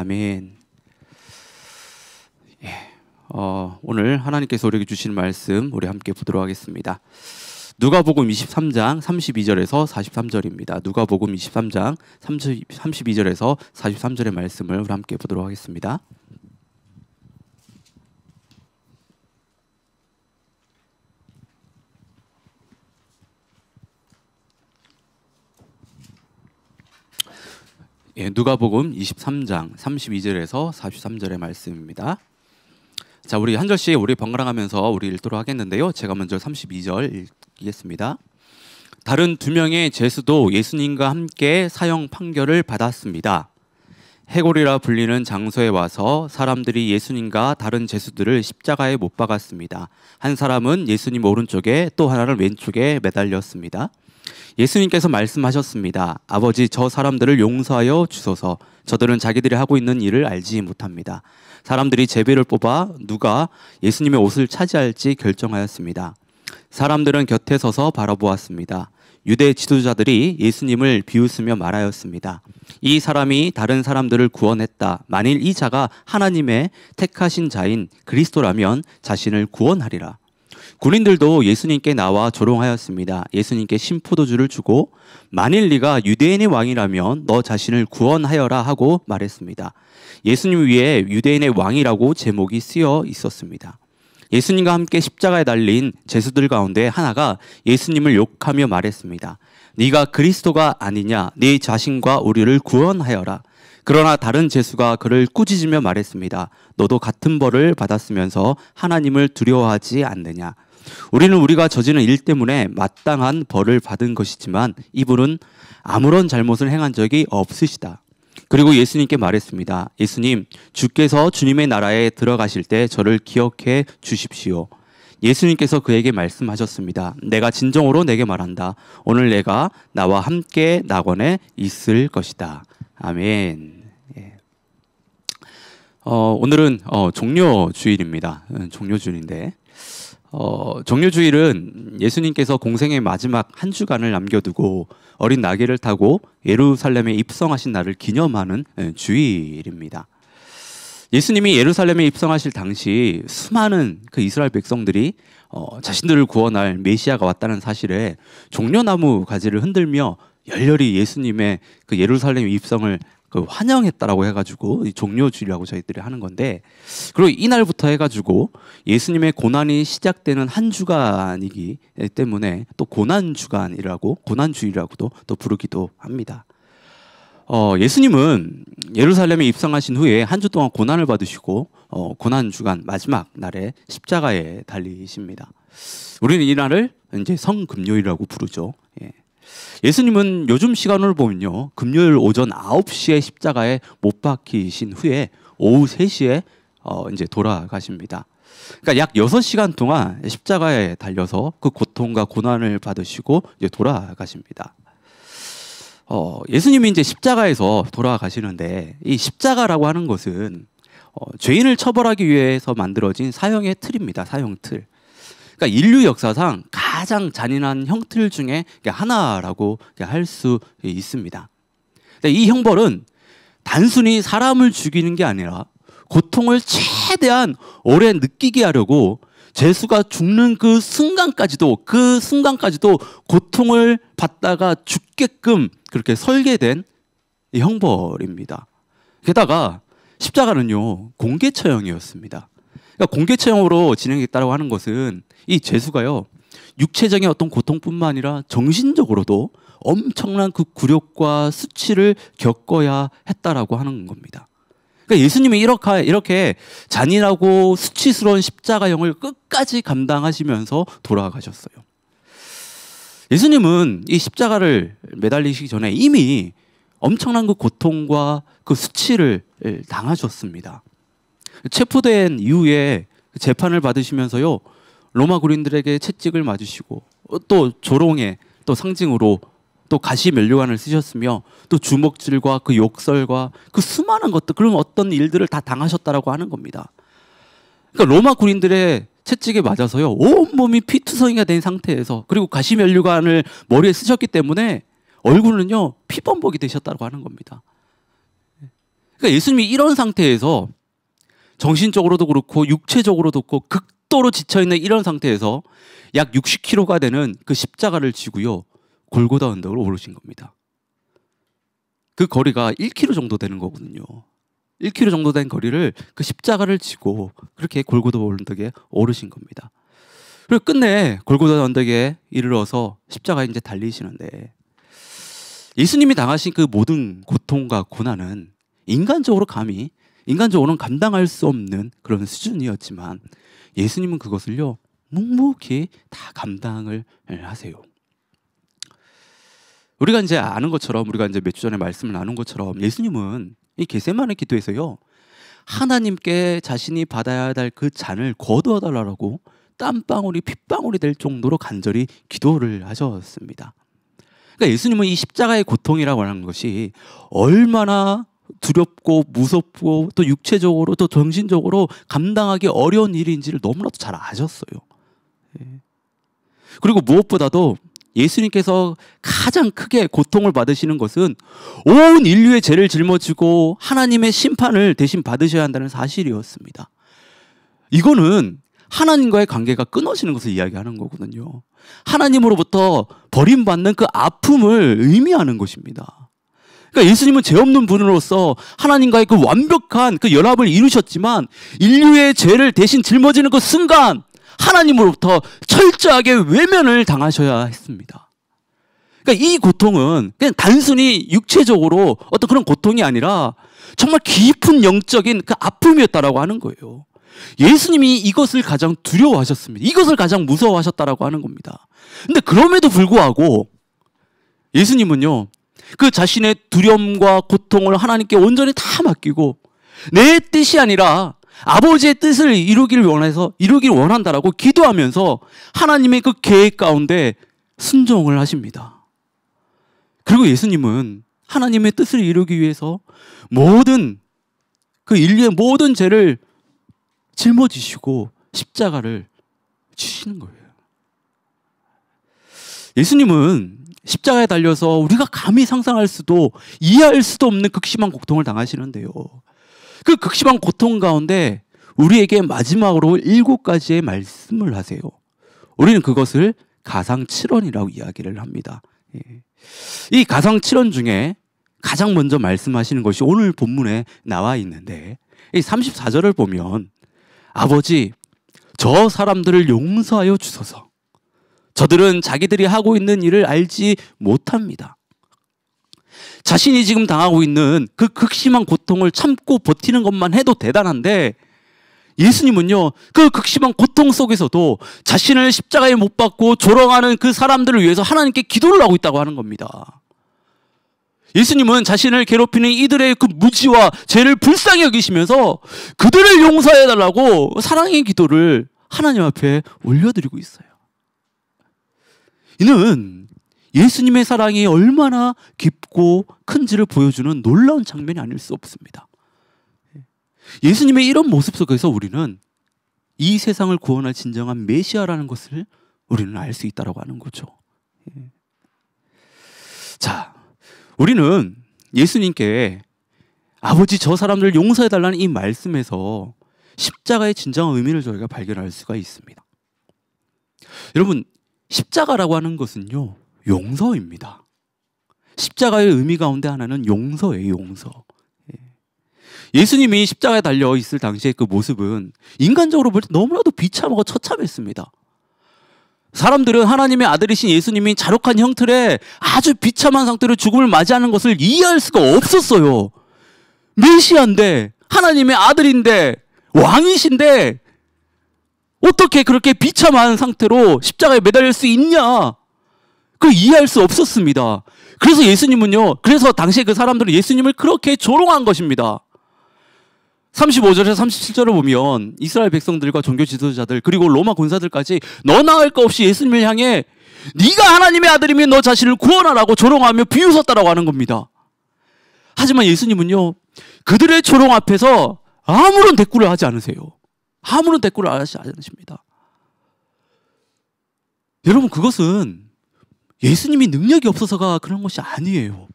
아멘. 오늘 하나님께서 우리에게 주신 말씀 우리 함께 보도록 하겠습니다. 누가복음 23장 32절에서 43절입니다. 누가복음 23장 32절에서 43절의 말씀을 우리 함께 보도록 하겠습니다. 누가복음 23장 32절에서 43절의 말씀입니다. 자, 우리 한 절씩 우리 번갈아가면서 우리 읽도록 하겠는데요. 제가 먼저 32절 읽겠습니다. 다른 두 명의 죄수도 예수님과 함께 사형 판결을 받았습니다. 해골이라 불리는 장소에 와서 사람들이 예수님과 다른 죄수들을 십자가에 못 박았습니다. 한 사람은 예수님 오른쪽에 또 하나는 왼쪽에 매달렸습니다. 예수님께서 말씀하셨습니다. 아버지, 저 사람들을 용서하여 주소서. 저들은 자기들이 하고 있는 일을 알지 못합니다. 사람들이 제비를 뽑아 누가 예수님의 옷을 차지할지 결정하였습니다. 사람들은 곁에 서서 바라보았습니다. 유대 지도자들이 예수님을 비웃으며 말하였습니다. 이 사람이 다른 사람들을 구원했다. 만일 이 자가 하나님의 택하신 자인 그리스도라면 자신을 구원하리라. 군인들도 예수님께 나와 조롱하였습니다. 예수님께 신포도주를 주고 만일 네가 유대인의 왕이라면 너 자신을 구원하여라 하고 말했습니다. 예수님 위에 유대인의 왕이라고 제목이 쓰여 있었습니다. 예수님과 함께 십자가에 달린 죄수들 가운데 하나가 예수님을 욕하며 말했습니다. 네가 그리스도가 아니냐? 네 자신과 우리를 구원하여라. 그러나 다른 죄수가 그를 꾸짖으며 말했습니다. 너도 같은 벌을 받았으면서 하나님을 두려워하지 않느냐? 우리는 우리가 저지른 일 때문에 마땅한 벌을 받은 것이지만 이분은 아무런 잘못을 행한 적이 없으시다. 그리고 예수님께 말했습니다. 예수님, 주께서 주님의 나라에 들어가실 때 저를 기억해 주십시오. 예수님께서 그에게 말씀하셨습니다. 내가 진정으로 내게 말한다. 오늘 내가 나와 함께 낙원에 있을 것이다. 아멘. 오늘은 종료주일입니다. 종료주일인데 종료주일은 예수님께서 공생의 마지막 한 주간을 남겨두고 어린 나귀를 타고 예루살렘에 입성하신 날을 기념하는 주일입니다. 예수님이 예루살렘에 입성하실 당시 수많은 그 이스라엘 백성들이 자신들을 구원할 메시아가 왔다는 사실에 종려나무 가지를 흔들며 열렬히 예수님의 그 예루살렘 입성을 환영했다라고 해가지고 종료주일이라고 저희들이 하는 건데, 그리고 이날부터 해가지고 예수님의 고난이 시작되는 한 주간이기 때문에 또 고난주일이라고도 또 부르기도 합니다. 예수님은 예루살렘에 입성하신 후에 한 주 동안 고난을 받으시고 고난주간 마지막 날에 십자가에 달리십니다. 우리는 이 날을 이제 성금요일이라고 부르죠. 예수님은 요즘 시간으로 보면요, 금요일 오전 9시에 십자가에 못 박히신 후에 오후 3시에 이제 돌아가십니다. 그러니까 약 6시간 동안 십자가에 달려서 그 고통과 고난을 받으시고 이제 돌아가십니다. 예수님이 이제 십자가에서 돌아가시는데, 이 십자가라고 하는 것은 죄인을 처벌하기 위해서 만들어진 사형의 틀입니다. 사형 틀. 그러니까 인류 역사상 가장 잔인한 형틀 중에 하나라고 할 수 있습니다. 이 형벌은 단순히 사람을 죽이는 게 아니라 고통을 최대한 오래 느끼게 하려고 죄수가 죽는 그 순간까지도 고통을 받다가 죽게끔 그렇게 설계된 형벌입니다. 게다가 십자가는요, 공개 처형이었습니다. 그러니까 공개 처형으로 진행됐다고 하는 것은 이 죄수가요, 육체적인 어떤 고통뿐만 아니라 정신적으로도 엄청난 그 굴욕과 수치를 겪어야 했다라고 하는 겁니다. 그러니까 예수님이 이렇게 잔인하고 수치스러운 십자가형을 끝까지 감당하시면서 돌아가셨어요. 예수님은 이 십자가를 매달리시기 전에 이미 엄청난 그 고통과 그 수치를 당하셨습니다. 체포된 이후에 재판을 받으시면서요, 로마 군인들에게 채찍을 맞으시고 또 조롱의 또 상징으로 또 가시 면류관을 쓰셨으며 또 주먹질과 그 욕설과 그 수많은 것들, 그런 어떤 일들을 다 당하셨다라고 하는 겁니다. 그러니까 로마 군인들의 채찍에 맞아서요, 온몸이 피투성이가 된 상태에서, 그리고 가시 면류관을 머리에 쓰셨기 때문에 얼굴은요 피범벅이 되셨다고 하는 겁니다. 그러니까 예수님이 이런 상태에서 정신적으로도 그렇고 육체적으로도 그렇고 극도로 지쳐있는 이런 상태에서 약 60kg가 되는 그 십자가를 지고요, 골고다 언덕을 오르신 겁니다. 그 거리가 1km 정도 되는 거거든요. 1km 정도 된 거리를 그 십자가를 지고 그렇게 골고다 언덕에 오르신 겁니다. 그리고 끝내 골고다 언덕에 이르러서 십자가에 이제 달리시는데, 예수님이 당하신 그 모든 고통과 고난은 인간적으로는 감당할 수 없는 그런 수준이었지만, 예수님은 그것을요 묵묵히 다 감당을 하세요. 우리가 이제 아는 것처럼, 우리가 이제 몇 주 전에 말씀을 나눈 것처럼, 예수님은 이 겟세마네 기도에서요, 하나님께 자신이 받아야 될 그 잔을 거두어 달라고 땀방울이 핏방울이 될 정도로 간절히 기도를 하셨습니다. 그러니까 예수님은 이 십자가의 고통이라고 하는 것이 얼마나 두렵고 무섭고 또 육체적으로 또 정신적으로 감당하기 어려운 일인지를 너무나도 잘 아셨어요. 그리고 무엇보다도 예수님께서 가장 크게 고통을 받으시는 것은 온 인류의 죄를 짊어지고 하나님의 심판을 대신 받으셔야 한다는 사실이었습니다. 이거는 하나님과의 관계가 끊어지는 것을 이야기하는 거거든요. 하나님으로부터 버림받는 그 아픔을 의미하는 것입니다. 그러니까 예수님은 죄 없는 분으로서 하나님과의 그 완벽한 그 연합을 이루셨지만, 인류의 죄를 대신 짊어지는 그 순간 하나님으로부터 철저하게 외면을 당하셔야 했습니다. 그러니까 이 고통은 그냥 단순히 육체적으로 어떤 그런 고통이 아니라 정말 깊은 영적인 그 아픔이었다라고 하는 거예요. 예수님이 이것을 가장 두려워하셨습니다. 이것을 가장 무서워하셨다라고 하는 겁니다. 근데 그럼에도 불구하고 예수님은요, 그 자신의 두려움과 고통을 하나님께 온전히 다 맡기고, 내 뜻이 아니라 아버지의 뜻을 이루길 원한다라고 기도하면서 하나님의 그 계획 가운데 순종을 하십니다. 그리고 예수님은 하나님의 뜻을 이루기 위해서 모든 그 인류의 모든 죄를 짊어지시고 십자가를 지시는 거예요. 예수님은 십자가에 달려서 우리가 감히 상상할 수도 이해할 수도 없는 극심한 고통을 당하시는데요, 그 극심한 고통 가운데 우리에게 마지막으로 7가지의 말씀을 하세요. 우리는 그것을 가상칠언이라고 이야기를 합니다. 이 가상칠언 중에 가장 먼저 말씀하시는 것이 오늘 본문에 나와 있는데, 이 34절을 보면, 아버지, 저 사람들을 용서하여 주소서. 저들은 자기들이 하고 있는 일을 알지 못합니다. 자신이 지금 당하고 있는 그 극심한 고통을 참고 버티는 것만 해도 대단한데, 예수님은요, 그 극심한 고통 속에서도 자신을 십자가에 못 박고 조롱하는 그 사람들을 위해서 하나님께 기도를 하고 있다고 하는 겁니다. 예수님은 자신을 괴롭히는 이들의 그 무지와 죄를 불쌍히 여기시면서 그들을 용서해달라고 사랑의 기도를 하나님 앞에 올려드리고 있어요. 이는 예수님의 사랑이 얼마나 깊고 큰지를 보여주는 놀라운 장면이 아닐 수 없습니다. 예수님의 이런 모습 속에서 우리는 이 세상을 구원할 진정한 메시아라는 것을 우리는 알 수 있다고 하는 거죠. 자, 우리는 예수님께 아버지, 저 사람들을 용서해달라는 이 말씀에서 십자가의 진정한 의미를 저희가 발견할 수가 있습니다. 여러분, 십자가라고 하는 것은요, 용서입니다. 십자가의 의미 가운데 하나는 용서예요, 용서. 예수님이 십자가에 달려 있을 당시의 그 모습은 인간적으로 볼 때 너무나도 비참하고 처참했습니다. 사람들은 하나님의 아들이신 예수님이 잔혹한 형틀에 아주 비참한 상태로 죽음을 맞이하는 것을 이해할 수가 없었어요. 메시아인데, 하나님의 아들인데, 왕이신데 어떻게 그렇게 비참한 상태로 십자가에 매달릴 수 있냐? 그걸 이해할 수 없었습니다. 그래서 예수님은요, 그래서 당시에 그 사람들은 예수님을 그렇게 조롱한 것입니다. 35절에서 37절을 보면 이스라엘 백성들과 종교 지도자들 그리고 로마 군사들까지 너나 할 것 없이 예수님을 향해 네가 하나님의 아들이면 너 자신을 구원하라고 조롱하며 비웃었다라고 하는 겁니다. 하지만 예수님은요, 그들의 조롱 앞에서 아무런 대꾸를 하지 않으세요. 아무런 대꾸를 하지 않으십니다. 여러분, 그것은 예수님이 능력이 없어서가 그런 것이 아니에요.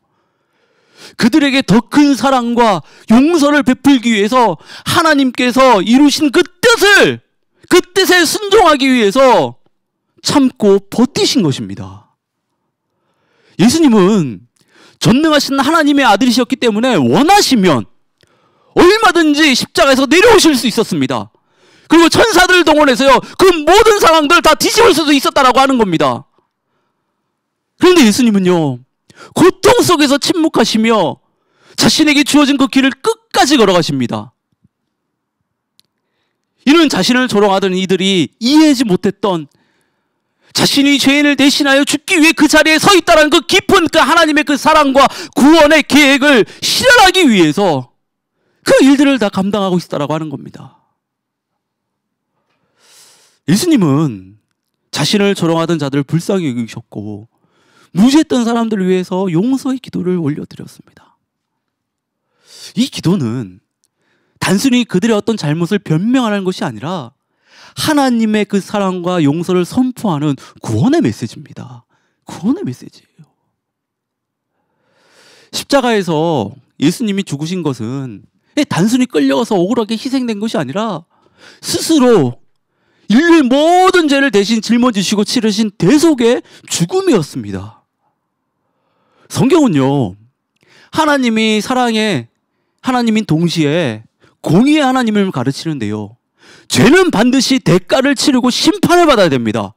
그들에게 더 큰 사랑과 용서를 베풀기 위해서 하나님께서 이루신 그 뜻에 순종하기 위해서 참고 버티신 것입니다. 예수님은 전능하신 하나님의 아들이셨기 때문에 원하시면 얼마든지 십자가에서 내려오실 수 있었습니다. 그리고 천사들을 동원해서요, 그 모든 상황들을 다 뒤집을 수도 있었다라고 하는 겁니다. 그런데 예수님은요, 고통 속에서 침묵하시며 자신에게 주어진 그 길을 끝까지 걸어가십니다. 이는 자신을 조롱하던 이들이 이해하지 못했던, 자신이 죄인을 대신하여 죽기 위해 그 자리에 서 있다는 그 깊은 그 하나님의 그 사랑과 구원의 계획을 실현하기 위해서 그 일들을 다 감당하고 있었다라고 하는 겁니다. 예수님은 자신을 조롱하던 자들을 불쌍히 여기셨고 무죄했던 사람들을 위해서 용서의 기도를 올려드렸습니다. 이 기도는 단순히 그들의 어떤 잘못을 변명하는 것이 아니라 하나님의 그 사랑과 용서를 선포하는 구원의 메시지입니다. 구원의 메시지예요. 십자가에서 예수님이 죽으신 것은 단순히 끌려가서 억울하게 희생된 것이 아니라 스스로 인류의 모든 죄를 대신 짊어지시고 치르신 대속의 죽음이었습니다. 성경은요, 하나님이 사랑의 하나님인 동시에 공의의 하나님을 가르치는데요, 죄는 반드시 대가를 치르고 심판을 받아야 됩니다.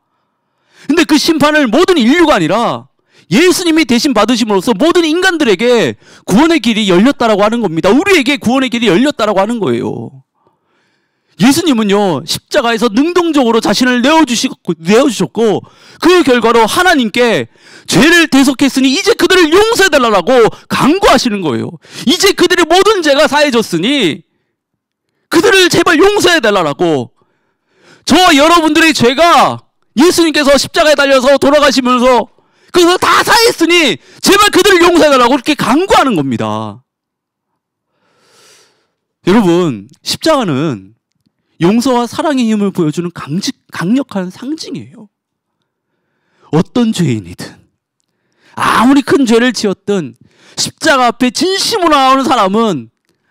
근데 그 심판을 모든 인류가 아니라 예수님이 대신 받으심으로써 모든 인간들에게 구원의 길이 열렸다라고 하는 겁니다. 우리에게 구원의 길이 열렸다라고 하는 거예요. 예수님은요, 십자가에서 능동적으로 자신을 내어주셨고 그 결과로 하나님께 죄를 대속했으니 이제 그들을 용서해달라고 간구하시는 거예요. 이제 그들의 모든 죄가 사해졌으니 그들을 제발 용서해달라고. 저와 여러분들의 죄가 예수님께서 십자가에 달려서 돌아가시면서 그래서 다 사했으니 제발 그들을 용서해달라고 그렇게 간구하는 겁니다. 여러분, 십자가는 용서와 사랑의 힘을 보여주는 강력한 상징이에요. 어떤 죄인이든 아무리 큰 죄를 지었든 십자가 앞에 진심으로 나오는 사람은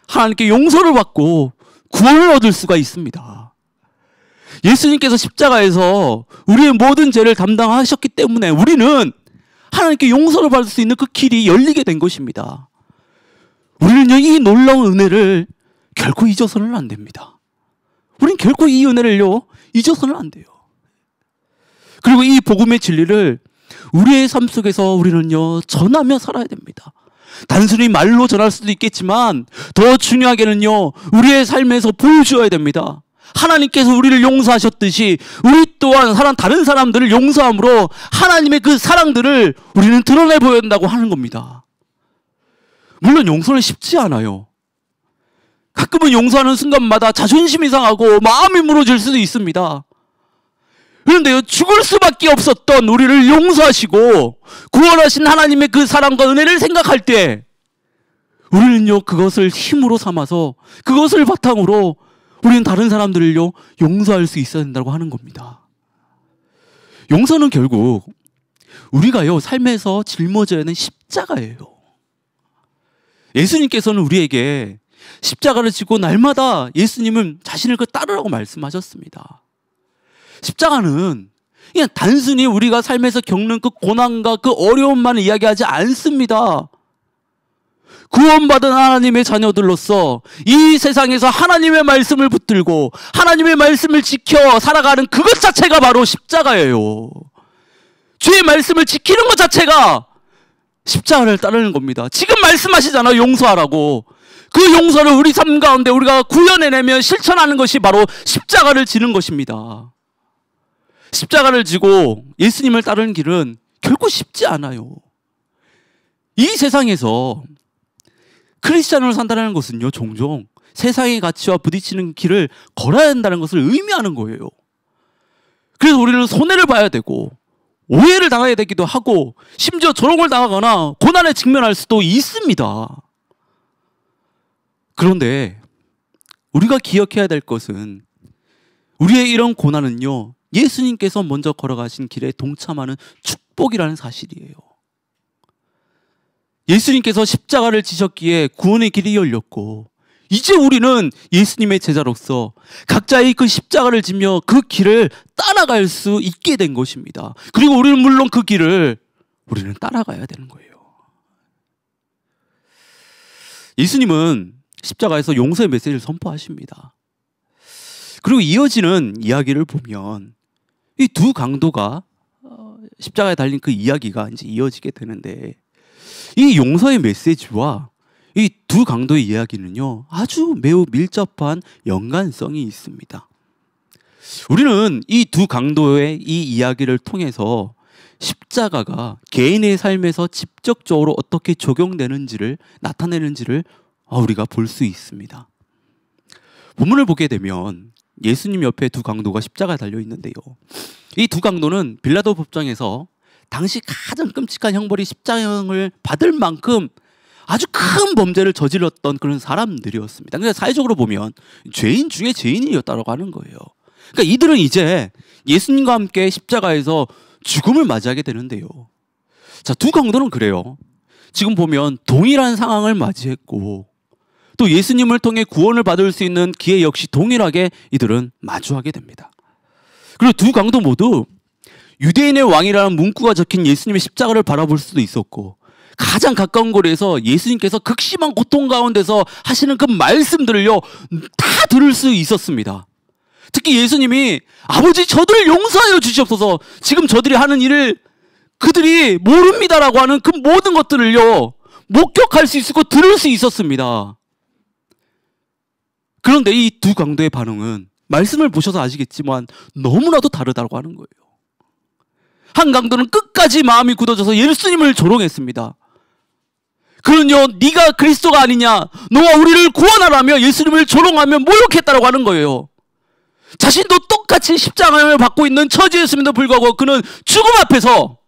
하나님께 용서를 받고 구원을 얻을 수가 있습니다. 예수님께서 십자가에서 우리의 모든 죄를 담당하셨기 때문에 우리는 하나님께 용서를 받을 수 있는 그 길이 열리게 된 것입니다. 우리는요, 이 놀라운 은혜를 결코 잊어서는 안 됩니다. 우린 결코 이 은혜를요, 잊어서는 안 돼요. 그리고 이 복음의 진리를 우리의 삶 속에서 우리는요, 전하며 살아야 됩니다. 단순히 말로 전할 수도 있겠지만 더 중요하게는요, 우리의 삶에서 보여주어야 됩니다. 하나님께서 우리를 용서하셨듯이 우리 또한 다른 사람들을 용서함으로 하나님의 그 사랑들을 우리는 드러내 보여야 된다고 하는 겁니다. 물론 용서는 쉽지 않아요. 가끔은 용서하는 순간마다 자존심이 상하고 마음이 무너질 수도 있습니다. 그런데요, 죽을 수밖에 없었던 우리를 용서하시고 구원하신 하나님의 그 사랑과 은혜를 생각할 때 우리는요, 그것을 힘으로 삼아서 그것을 바탕으로 우리는 다른 사람들을요, 용서할 수 있어야 된다고 하는 겁니다. 용서는 결국 우리가요, 삶에서 짊어져야 하는 십자가예요. 예수님께서는 우리에게 십자가를 지고 날마다 예수님은 자신을 따르라고 말씀하셨습니다. 십자가는 그냥 단순히 우리가 삶에서 겪는 그 고난과 그 어려움만을 이야기하지 않습니다. 구원받은 하나님의 자녀들로서 이 세상에서 하나님의 말씀을 붙들고 하나님의 말씀을 지켜 살아가는 그것 자체가 바로 십자가예요. 주의 말씀을 지키는 것 자체가 십자가를 따르는 겁니다. 지금 말씀하시잖아요, 용서하라고. 그 용서를 우리 삶 가운데 우리가 구현해내면 실천하는 것이 바로 십자가를 지는 것입니다. 십자가를 지고 예수님을 따르는 길은 결코 쉽지 않아요. 이 세상에서 크리스찬으로 산다는 것은요, 종종 세상의 가치와 부딪히는 길을 걸어야 한다는 것을 의미하는 거예요. 그래서 우리는 손해를 봐야 되고 오해를 당해야 되기도 하고 심지어 조롱을 당하거나 고난에 직면할 수도 있습니다. 그런데 우리가 기억해야 될 것은 우리의 이런 고난은요, 예수님께서 먼저 걸어가신 길에 동참하는 축복이라는 사실이에요. 예수님께서 십자가를 지셨기에 구원의 길이 열렸고, 이제 우리는 예수님의 제자로서 각자의 그 십자가를 지며 그 길을 따라갈 수 있게 된 것입니다. 그리고 우리는 물론 그 길을 우리는 따라가야 되는 거예요. 예수님은 십자가에서 용서의 메시지를 선포하십니다. 그리고 이어지는 이야기를 보면 이 두 강도가 십자가에 달린 그 이야기가 이제 이어지게 되는데, 이 용서의 메시지와 이 두 강도의 이야기는요, 아주 매우 밀접한 연관성이 있습니다. 우리는 이 두 강도의 이 이야기를 통해서 십자가가 개인의 삶에서 직접적으로 어떻게 적용되는지를 나타내는지를 우리가 볼 수 있습니다. 본문을 보게 되면 예수님 옆에 두 강도가 십자가에 달려 있는데요, 이 두 강도는 빌라도 법정에서 당시 가장 끔찍한 형벌이 십자형을 받을 만큼 아주 큰 범죄를 저질렀던 그런 사람들이었습니다. 그러니까 사회적으로 보면 죄인 중에 죄인이었다고 하는 거예요. 그러니까 이들은 이제 예수님과 함께 십자가에서 죽음을 맞이하게 되는데요. 자, 두 강도는 그래요. 지금 보면 동일한 상황을 맞이했고, 또 예수님을 통해 구원을 받을 수 있는 기회 역시 동일하게 이들은 마주하게 됩니다. 그리고 두 강도 모두 유대인의 왕이라는 문구가 적힌 예수님의 십자가를 바라볼 수도 있었고, 가장 가까운 거리에서 예수님께서 극심한 고통 가운데서 하시는 그 말씀들을요 다 들을 수 있었습니다. 특히 예수님이 아버지 저들을 용서하여 주시옵소서, 지금 저들이 하는 일을 그들이 모릅니다라고 하는 그 모든 것들을요 목격할 수 있었고 들을 수 있었습니다. 그런데 이 두 강도의 반응은 말씀을 보셔서 아시겠지만 너무나도 다르다고 하는 거예요. 한 강도는 끝까지 마음이 굳어져서 예수님을 조롱했습니다. 그는요, 네가 그리스도가 아니냐, 너와 우리를 구원하라며 예수님을 조롱하며 모욕했다라고 하는 거예요. 자신도 똑같이 십자가를 받고 있는 처지였음에도 불구하고 그는 죽음 앞에서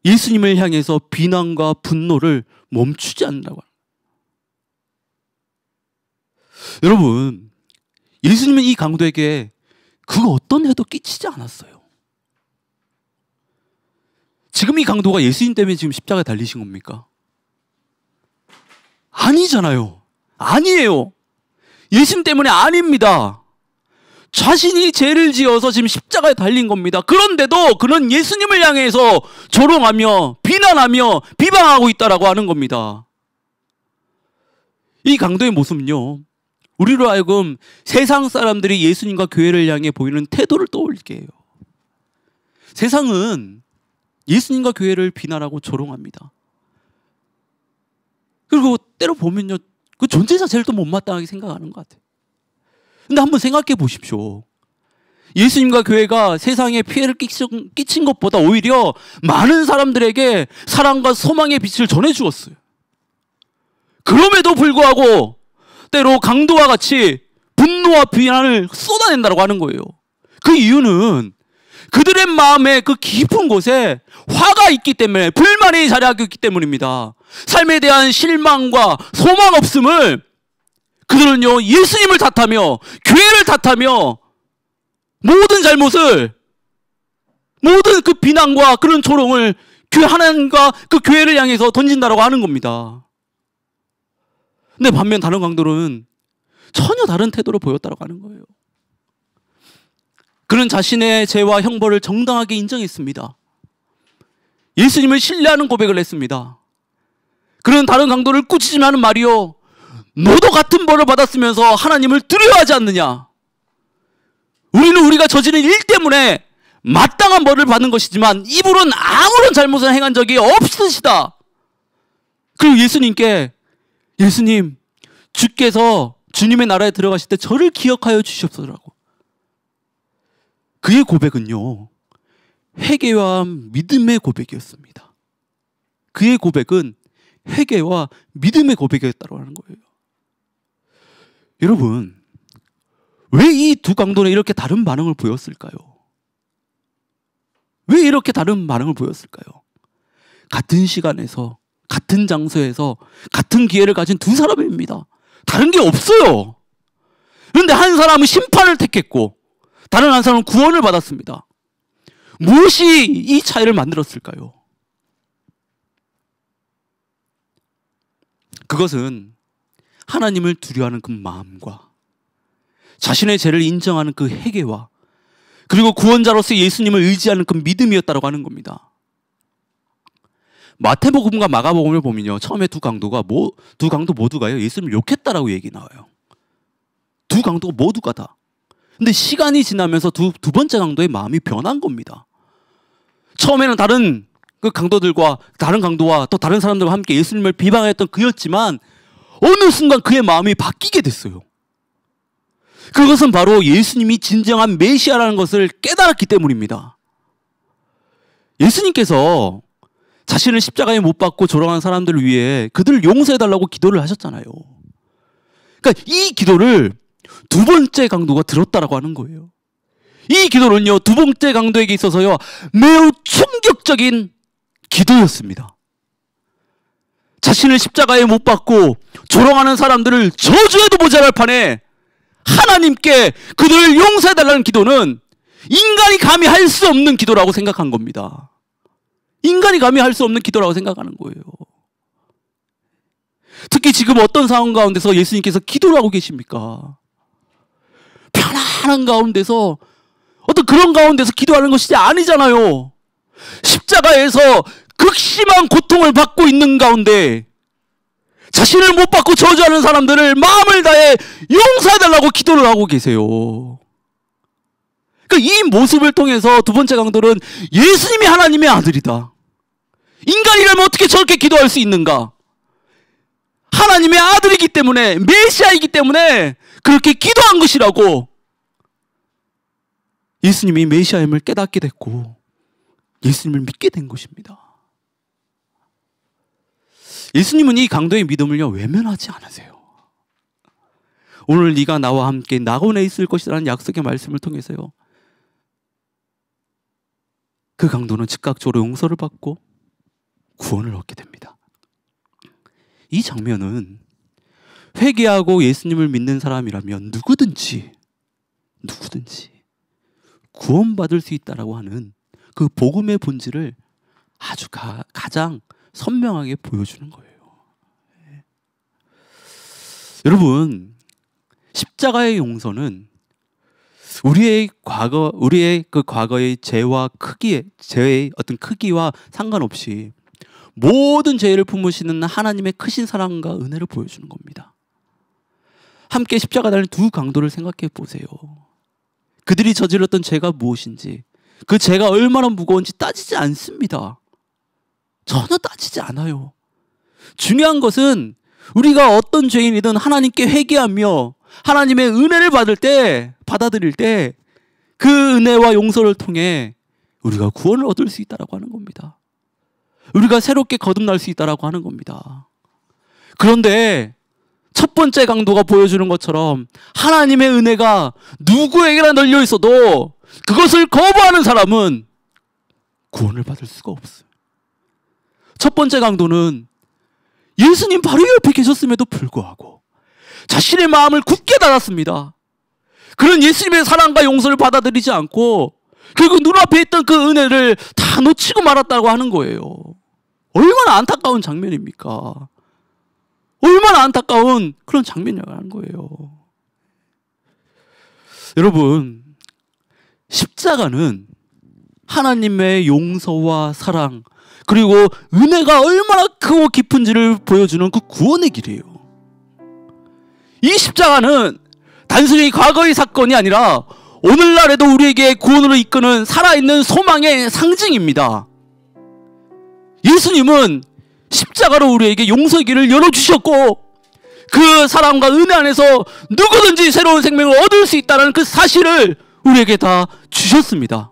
예수님을 향해서 비난과 분노를 멈추지 않는다고 합니다. 여러분, 예수님은 이 강도에게 그 어떤 해도 끼치지 않았어요. 지금 이 강도가 예수님 때문에 지금 십자가에 달리신 겁니까? 아니잖아요. 아니에요. 예수님 때문에 아닙니다. 자신이 죄를 지어서 지금 십자가에 달린 겁니다. 그런데도 그는 예수님을 향해서 조롱하며 비난하며 비방하고 있다라고 하는 겁니다. 이 강도의 모습은요, 우리로 하여금 세상 사람들이 예수님과 교회를 향해 보이는 태도를 떠올리게 해요. 세상은 예수님과 교회를 비난하고 조롱합니다. 그리고 때로 보면요, 그 존재 자체를 또 못마땅하게 생각하는 것 같아요. 근데 한번 생각해 보십시오. 예수님과 교회가 세상에 피해를 끼친 것보다 오히려 많은 사람들에게 사랑과 소망의 빛을 전해 주었어요. 그럼에도 불구하고 때로 강도와 같이 분노와 비난을 쏟아낸다고 하는 거예요. 그 이유는 그들의 마음에 그 깊은 곳에 화가 있기 때문에, 불만이 자리하고 있기 때문입니다. 삶에 대한 실망과 소망 없음을 그들은요 예수님을 탓하며 교회를 탓하며 모든 잘못을, 모든 그 비난과 그런 조롱을 하나님과 그 교회를 향해서 던진다라고 하는 겁니다. 근데 반면 다른 강도는 전혀 다른 태도를 보였다라고 하는 거예요. 그는 자신의 죄와 형벌을 정당하게 인정했습니다. 예수님을 신뢰하는 고백을 했습니다. 그는 다른 강도를 꾸짖으며 하는 말이요, 너도 같은 벌을 받았으면서 하나님을 두려워하지 않느냐. 우리는 우리가 저지른 일 때문에 마땅한 벌을 받는 것이지만 이분은 아무런 잘못을 행한 적이 없으시다. 그리고 예수님께, 예수님, 주께서 주님의 나라에 들어가실 때 저를 기억하여 주시옵소서라고. 그의 고백은요, 회개와 믿음의 고백이었습니다. 그의 고백은 회개와 믿음의 고백이었다고 하는 거예요. 여러분, 왜 이 두 강도는 이렇게 다른 반응을 보였을까요? 왜 이렇게 다른 반응을 보였을까요? 같은 시간에서, 같은 장소에서, 같은 기회를 가진 두 사람입니다. 다른 게 없어요. 그런데 한 사람은 심판을 택했고 다른 한 사람은 구원을 받았습니다. 무엇이 이 차이를 만들었을까요? 그것은 하나님을 두려워하는 그 마음과 자신의 죄를 인정하는 그 회개와 그리고 구원자로서 예수님을 의지하는 그 믿음이었다고 하는 겁니다. 마태복음과 마가복음을 보면요, 처음에 두 강도 모두가요 예수님을 욕했다라고 얘기 나와요. 두 강도가 모두가 다. 근데 시간이 지나면서 두 번째 강도의 마음이 변한 겁니다. 처음에는 다른 그 강도들과 다른 강도와 또 다른 사람들과 함께 예수님을 비방했던 그였지만 어느 순간 그의 마음이 바뀌게 됐어요. 그것은 바로 예수님이 진정한 메시아라는 것을 깨달았기 때문입니다. 예수님께서 자신을 십자가에 못 박고 조롱한 사람들을 위해 그들을 용서해달라고 기도를 하셨잖아요. 그러니까 이 기도를 두 번째 강도가 들었다라고 하는 거예요. 이 기도는요, 두 번째 강도에게 있어서요 매우 충격적인 기도였습니다. 자신을 십자가에 못 박고 조롱하는 사람들을 저주해도 모자랄 판에 하나님께 그들을 용서해달라는 기도는 인간이 감히 할 수 없는 기도라고 생각한 겁니다. 인간이 감히 할 수 없는 기도라고 생각하는 거예요. 특히 지금 어떤 상황 가운데서 예수님께서 기도를 하고 계십니까? 편안한 가운데서, 어떤 그런 가운데서 기도하는 것이 아니잖아요. 십자가에서 극심한 고통을 받고 있는 가운데 자신을 못 받고 저주하는 사람들을 마음을 다해 용서해달라고 기도를 하고 계세요. 그러니까 이 모습을 통해서 두 번째 강도는 예수님이 하나님의 아들이다, 인간이라면 어떻게 저렇게 기도할 수 있는가, 하나님의 아들이기 때문에, 메시아이기 때문에 그렇게 기도한 것이라고 예수님이 메시아임을 깨닫게 됐고 예수님을 믿게 된 것입니다. 예수님은 이 강도의 믿음을요 외면하지 않으세요. 오늘 네가 나와 함께 낙원에 있을 것이라는 약속의 말씀을 통해서요 그 강도는 즉각적으로 용서를 받고 구원을 얻게 됩니다. 이 장면은 회개하고 예수님을 믿는 사람이라면 누구든지 구원받을 수 있다라고 하는 그 복음의 본질을 아주 가장 선명하게 보여주는 거예요. 여러분, 십자가의 용서는 우리의 그 과거의 죄의 어떤 크기와 상관없이 모든 죄를 품으시는 하나님의 크신 사랑과 은혜를 보여주는 겁니다. 함께 십자가 달린 두 강도를 생각해 보세요. 그들이 저질렀던 죄가 무엇인지, 그 죄가 얼마나 무거운지 따지지 않습니다. 전혀 따지지 않아요. 중요한 것은 우리가 어떤 죄인이든 하나님께 회개하며 하나님의 은혜를 받아들일 때 그 은혜와 용서를 통해 우리가 구원을 얻을 수 있다라고 하는 겁니다. 우리가 새롭게 거듭날 수 있다라고 하는 겁니다. 그런데 첫 번째 강도가 보여주는 것처럼 하나님의 은혜가 누구에게나 널려 있어도 그것을 거부하는 사람은 구원을 받을 수가 없어요. 첫 번째 강도는 예수님 바로 옆에 계셨음에도 불구하고 자신의 마음을 굳게 닫았습니다. 그런 예수님의 사랑과 용서를 받아들이지 않고 결국 눈앞에 있던 그 은혜를 다 놓치고 말았다고 하는 거예요. 얼마나 안타까운 장면입니까? 얼마나 안타까운 그런 장면이라고 하는 거예요. 여러분, 십자가는 하나님의 용서와 사랑 그리고 은혜가 얼마나 크고 깊은지를 보여주는 그 구원의 길이에요. 이 십자가는 단순히 과거의 사건이 아니라 오늘날에도 우리에게 구원으로 이끄는 살아있는 소망의 상징입니다. 예수님은 십자가로 우리에게 용서의 길을 열어주셨고 그 사랑과 은혜 안에서 누구든지 새로운 생명을 얻을 수 있다는 그 사실을 우리에게 다 주셨습니다.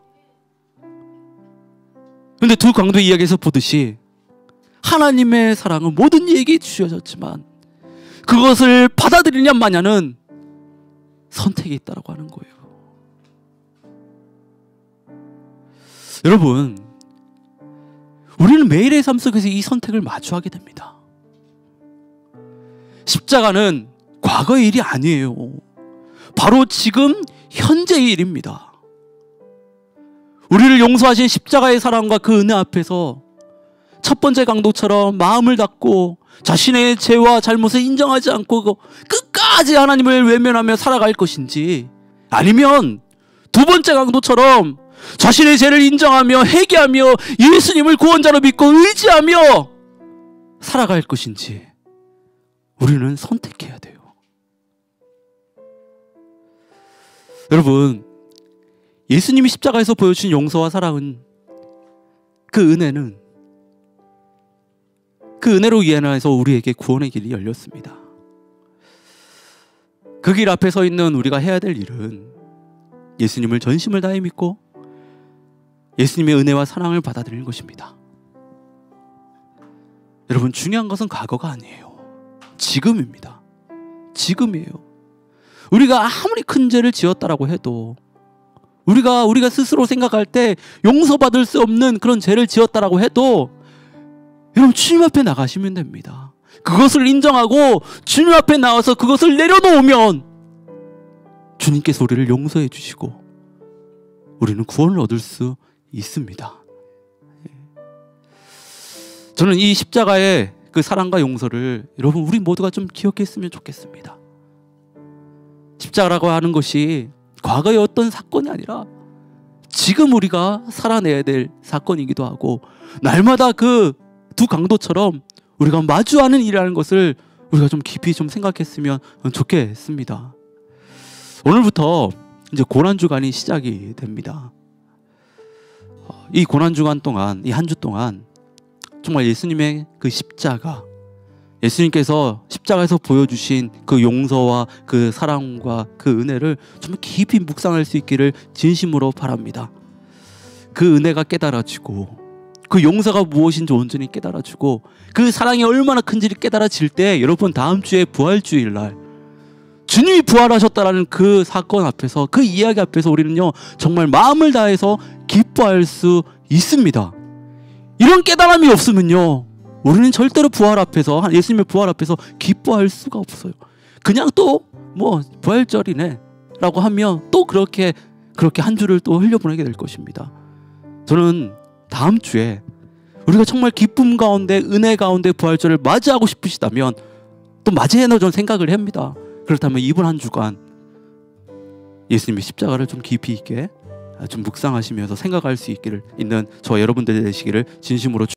그런데 두 강도의 이야기에서 보듯이 하나님의 사랑은 모든 이에게 주어졌지만 그것을 받아들이냐 마냐는 선택이 있다고 하는 거예요. 여러분, 우리는 매일의 삶 속에서 이 선택을 마주하게 됩니다. 십자가는 과거의 일이 아니에요. 바로 지금 현재의 일입니다. 우리를 용서하신 십자가의 사랑과 그 은혜 앞에서 첫 번째 강도처럼 마음을 닫고 자신의 죄와 잘못을 인정하지 않고 끝까지 하나님을 외면하며 살아갈 것인지, 아니면 두 번째 강도처럼 자신의 죄를 인정하며 회개하며 예수님을 구원자로 믿고 의지하며 살아갈 것인지 우리는 선택해야 돼요. 여러분, 예수님이 십자가에서 보여주신 용서와 사랑은, 그 은혜는, 그 은혜로 인해서 우리에게 구원의 길이 열렸습니다. 그 길 앞에 서 있는 우리가 해야 될 일은 예수님을 전심을 다해 믿고 예수님의 은혜와 사랑을 받아들이는 것입니다. 여러분, 중요한 것은 과거가 아니에요. 지금입니다. 지금이에요. 우리가 아무리 큰 죄를 지었다라고 해도, 우리가 스스로 생각할 때 용서받을 수 없는 그런 죄를 지었다라고 해도, 여러분, 주님 앞에 나가시면 됩니다. 그것을 인정하고 주님 앞에 나와서 그것을 내려놓으면 주님께서 우리를 용서해 주시고 우리는 구원을 얻을 수 있습니다. 저는 이 십자가의 그 사랑과 용서를 여러분, 우리 모두가 좀 기억했으면 좋겠습니다. 십자가라고 하는 것이 과거의 어떤 사건이 아니라 지금 우리가 살아내야 될 사건이기도 하고, 날마다 그 두 강도처럼 우리가 마주하는 일이라는 것을 우리가 좀 깊이 좀 생각했으면 좋겠습니다. 오늘부터 이제 고난주간이 시작이 됩니다. 이 고난주간 동안, 이 한 주 동안 정말 예수님의 그 십자가, 예수님께서 십자가에서 보여주신 그 용서와 그 사랑과 그 은혜를 정말 깊이 묵상할 수 있기를 진심으로 바랍니다. 그 은혜가 깨달아지고, 그 용서가 무엇인지 온전히 깨달아지고, 그 사랑이 얼마나 큰지를 깨달아질 때, 여러분, 다음 주에 부활주일 날 주님이 부활하셨다라는 그 사건 앞에서, 그 이야기 앞에서 우리는요 정말 마음을 다해서 기뻐할 수 있습니다. 이런 깨달음이 없으면요 우리는 절대로 부활 앞에서, 예수님의 부활 앞에서 기뻐할 수가 없어요. 그냥 또 뭐 부활절이네 라고 하면 또 그렇게 한 주를 또 흘려보내게 될 것입니다. 저는 다음 주에 우리가 정말 기쁨 가운데, 은혜 가운데 부활절을 맞이하고 싶으시다면 또 맞이해서 저는 생각을 합니다. 그렇다면 이번 한 주간 예수님의 십자가를 좀 깊이 있게 좀 묵상하시면서 생각할 수 있는 저와 여러분들 되시기를 진심으로